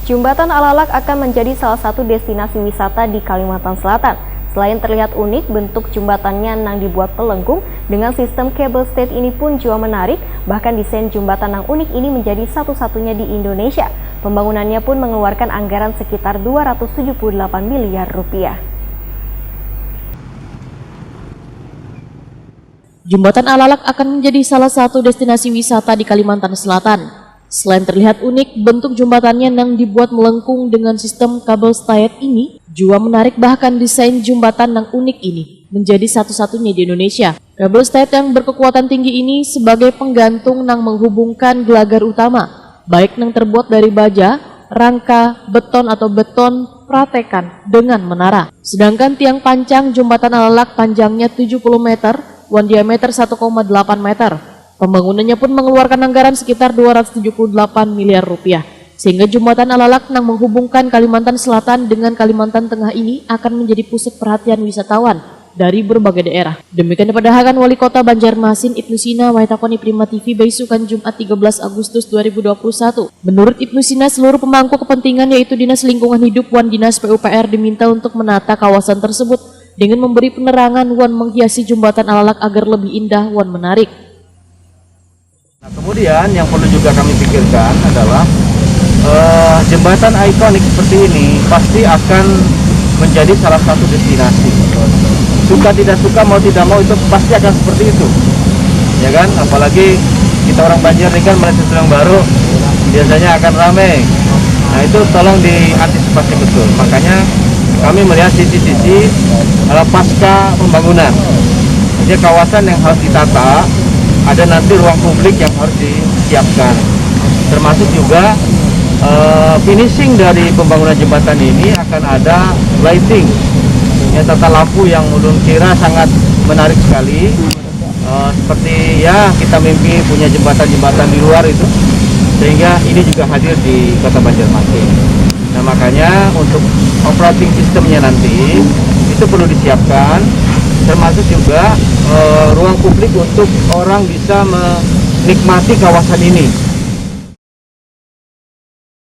Jembatan Alalak akan menjadi salah satu destinasi wisata di Kalimantan Selatan. Selain terlihat unik, bentuk jembatannya yang dibuat pelengkung dengan sistem cable stay ini pun juga menarik. Bahkan desain jembatan yang unik ini menjadi satu-satunya di Indonesia. Pembangunannya pun mengeluarkan anggaran sekitar 278 miliar rupiah. Jembatan Alalak akan menjadi salah satu destinasi wisata di Kalimantan Selatan. Selain terlihat unik, bentuk jembatannya yang dibuat melengkung dengan sistem kabel stayed ini juga menarik, bahkan desain jembatan yang unik ini menjadi satu-satunya di Indonesia. Kabel stayed yang berkekuatan tinggi ini sebagai penggantung yang menghubungkan gelagar utama, baik yang terbuat dari baja, rangka, beton atau beton pratekan dengan menara. Sedangkan tiang pancang jembatan Alalak panjangnya 70 meter, diameter 1,8 meter. Pembangunannya pun mengeluarkan anggaran sekitar 278 miliar rupiah, sehingga jembatan Alalak yang menghubungkan Kalimantan Selatan dengan Kalimantan Tengah ini akan menjadi pusat perhatian wisatawan dari berbagai daerah. Demikian perdahakan Wali Kota Banjarmasin Ibnu Sina Waitakoni Prima TV Baisukan Jumat 13 Agustus 2021. Menurut Ibnu Sina, seluruh pemangku kepentingan yaitu Dinas Lingkungan Hidup wan Dinas PUPR diminta untuk menata kawasan tersebut dengan memberi penerangan wan menghiasi jembatan Alalak agar lebih indah wan menarik. Nah, kemudian yang perlu juga kami pikirkan adalah jembatan ikonik seperti ini pasti akan menjadi salah satu destinasi. Suka tidak suka, mau tidak mau itu pasti akan seperti itu, ya kan? Apalagi kita orang Banjar ini kan melihat sesuatu yang baru biasanya akan ramai. Nah, itu tolong diantisipasi betul. Makanya kami melihat sisi-sisi pasca pembangunan. Jadi kawasan yang harus ditata, ada nanti ruang publik yang harus disiapkan, termasuk juga finishing dari pembangunan jembatan ini akan ada lighting, ya, tata lampu yang ulun kira sangat menarik sekali, seperti ya kita mimpi punya jembatan-jembatan di luar itu, sehingga ini juga hadir di Kota Banjarmasin. Nah, makanya untuk operating sistemnya nanti itu perlu disiapkan, termasuk juga ruang publik untuk orang bisa menikmati kawasan ini.